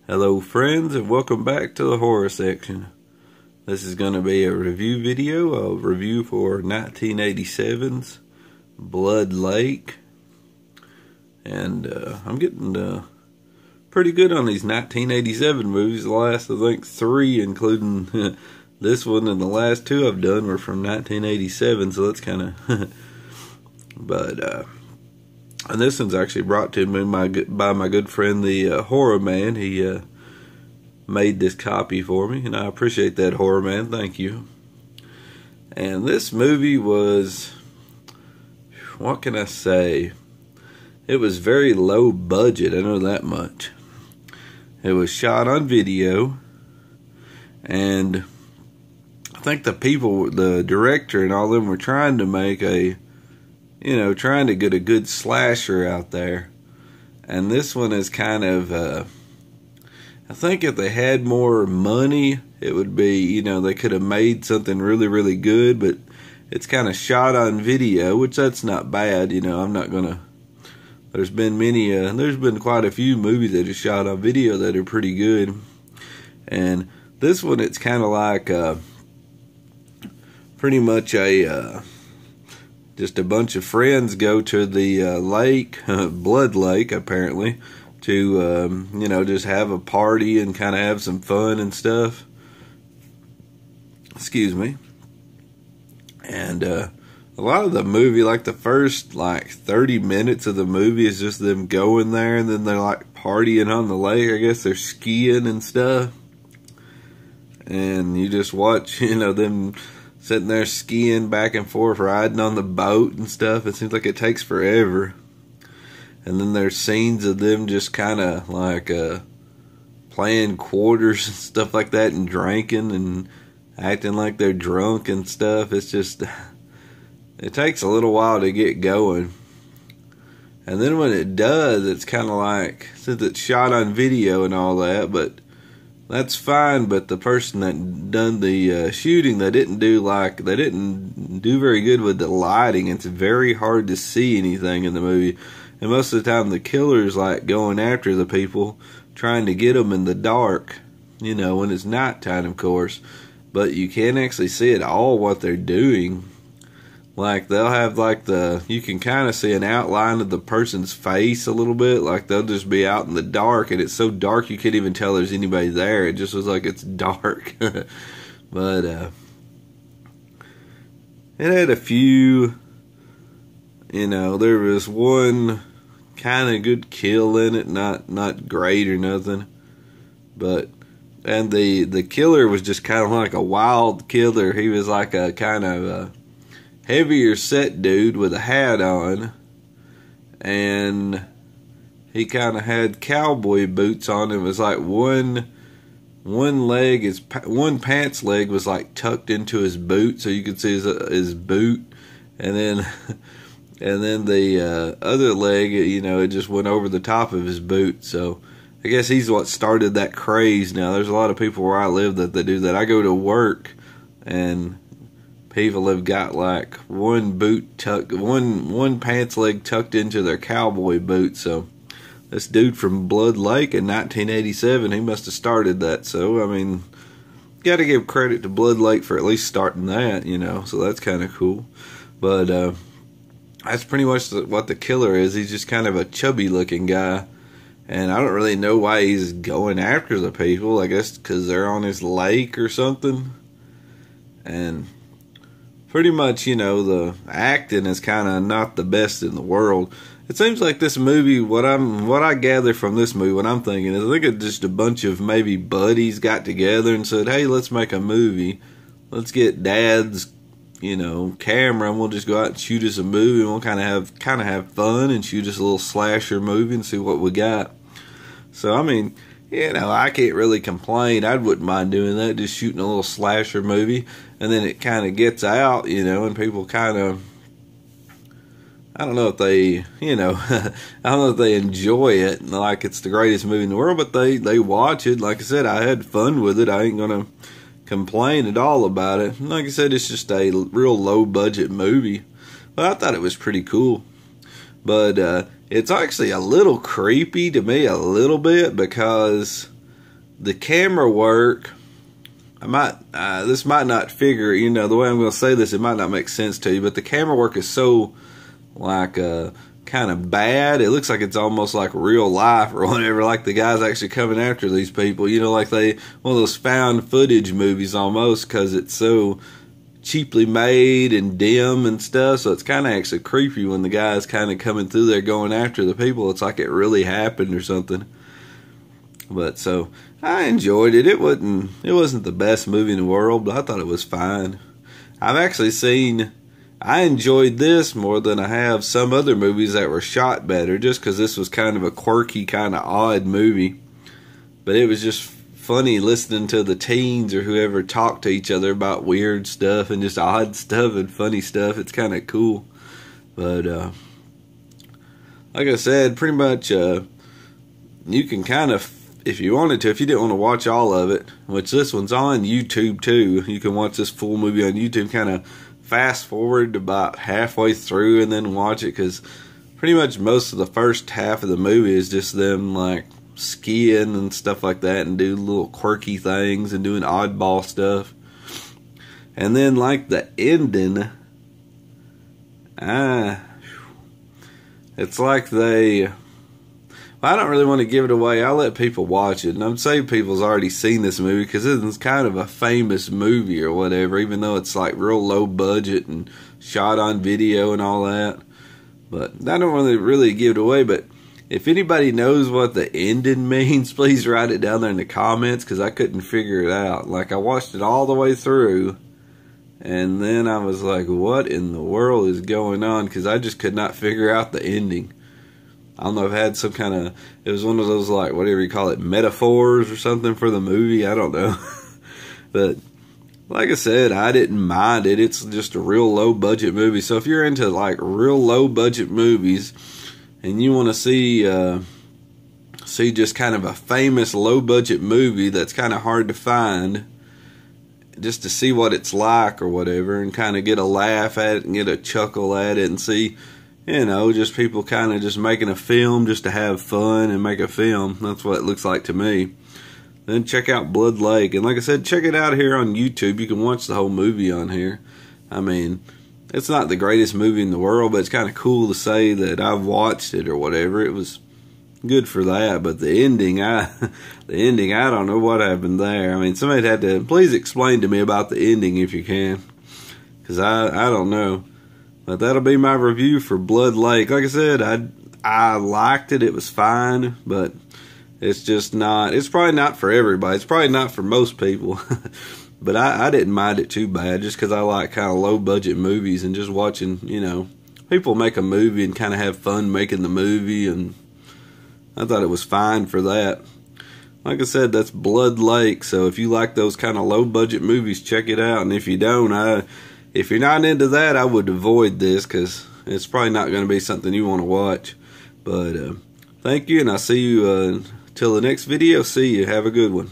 Hello friends, and welcome back to the horror section. This is going to be a review video, a review for 1987's Blood Lake. And I'm getting pretty good on these 1987 movies. The last, I think, 3, including this one, and the last 2 I've done were from 1987, so that's kind of... But, and this one's actually brought to me by my good friend, the Horror Man. He made this copy for me, and I appreciate that, Horror Man. Thank you. And this movie was, what can I say? It was very low budget, I know that much. It was shot on video, and I think the people, the director and all of them were trying to make trying to get a good slasher out there. And this one is kind of, I think if they had more money, it would be, they could have made something really, really good, but it's kind of shot on video, which that's not bad, I'm not gonna, there's been quite a few movies that are shot on video that are pretty good. And this one, it's kind of like, pretty much just a bunch of friends go to the lake, Blood Lake, apparently, to, just have a party and kind of have some fun and stuff. Excuse me. And a lot of the movie, like the first, 30 minutes of the movie is just them going there, and then they're, partying on the lake. I guess they're skiing and stuff. And you just watch, them sitting there skiing back and forth, riding on the boat and stuff. It seems like it takes forever. And then there's scenes of them just kind of playing quarters and stuff like that, and drinking and acting like they're drunk and stuff. It's just, it takes a little while to get going. And then when it does, it's kind of like, since it's shot on video and all that, but that's fine. But the person that done the shooting, they didn't do very good with the lighting. It's very hard to see anything in the movie, and most of the time the killer's going after the people, trying to get them in the dark, when it's nighttime, of course. But you can't actually see at all what they're doing. They'll have you can kind of see an outline of the person's face a little bit. They'll just be out in the dark, and it's so dark you can't even tell there's anybody there. It just was like it's dark. But it had a few, there was one kind of good kill in it, not great or nothing. But, and the killer was just kind of like a wild killer. He was like a kind of a heavier set dude with a hat on, and he kind of had cowboy boots on. It was like one pants leg was tucked into his boot, so you could see his boot, and then the other leg, it just went over the top of his boot. So I guess he's what started that craze. Now there's a lot of people where I live that they do that. I go to work, and people have got one pants leg tucked into their cowboy boot. So this dude from Blood Lake in 1987, he must have started that. So, I mean, got to give credit to Blood Lake for at least starting that, so that's kind of cool. But that's pretty much what the killer is. He's just kind of a chubby looking guy, and I don't really know why he's going after the people. I guess because they're on his lake or something. And pretty much, the acting is kind of not the best in the world. It seems like this movie, what I gather from this movie, what I'm thinking is, I think it's just a bunch of maybe buddies got together and said, hey, let's make a movie. Let's get Dad's, camera, and we'll just go out and shoot us a movie, and we'll kind of have fun and shoot us a little slasher movie and see what we got. So, I mean, I can't really complain. I wouldn't mind doing that, just shooting a little slasher movie. And then it kind of gets out, and people kind of, I don't know if they, I don't know if they enjoy it like it's the greatest movie in the world, but they watch it. Like I said, I had fun with it. I ain't going to complain at all about it. And like I said, it's just a real low-budget movie. But I thought it was pretty cool. But it's actually a little creepy to me, a little bit, because the camera work, this might not figure, you know, the way I'm going to say this, it might not make sense to you, but the camera work is so, like, kind of bad. It looks like it's almost like real life or whatever, like the guy's actually coming after these people, you know, like one of those found footage movies almost, because it's so cheaply made and dim and stuff, so it's kind of actually creepy when the guy's kind of coming through there going after the people. It's like it really happened or something. But so I enjoyed it. It wasn't the best movie in the world, but I thought it was fine. I've actually I enjoyed this more than I have some other movies that were shot better, just because this was kind of a quirky, kind of odd movie. But it was just funny listening to the teens or whoever talk to each other about weird stuff and just odd stuff and funny stuff. It's kind of cool. But like I said, pretty much you can kind of, if you wanted to, if you didn't want to watch all of it, which this one's on YouTube too, you can watch this full movie on YouTube, kind of fast forward about halfway through and then watch it, because pretty much most of the first half of the movie is just them like skiing and stuff like that and do little quirky things and doing oddball stuff. And then like the ending, it's like I don't really want to give it away. I'll let people watch it. And I'm saying people's already seen this movie because it's kind of a famous movie or whatever, even though it's like real low budget and shot on video and all that. But I don't want to really give it away. But if anybody knows what the ending means, please write it down there in the comments, because I couldn't figure it out. Like, I watched it all the way through, and then I was like, what in the world is going on? Because I just could not figure out the ending. I don't know if it had some kind of, it was one of those, like, whatever you call it, metaphors or something for the movie. I don't know. But like I said, I didn't mind it. It's just a real low budget movie. So if you're into like real low budget movies and you want to see just kind of a famous low budget movie that's kind of hard to find, just to see what it's like or whatever, and kind of get a laugh at it and get a chuckle at it and see, you know, just people kind of just making a film just to have fun and make a film. That's what it looks like to me. Then check out Blood Lake. And like I said, check it out here on YouTube. You can watch the whole movie on here. I mean, it's not the greatest movie in the world, but it's kind of cool to say that I've watched it or whatever. It was good for that. But the ending, I don't know what happened there. I mean, somebody had to, please explain to me about the ending if you can, because I don't know. But that'll be my review for Blood Lake. Like I said, I liked it. It was fine, but it's just not, it's probably not for everybody. It's probably not for most people. But I didn't mind it too bad, just because I like kind of low budget movies and just watching, you know, people make a movie and kind of have fun making the movie, and I thought it was fine for that. Like I said, that's Blood Lake. So if you like those kind of low budget movies, check it out. And if you don't, if you're not into that, I would avoid this, because it's probably not going to be something you want to watch. But thank you, and I'll see you till the next video. See you. Have a good one.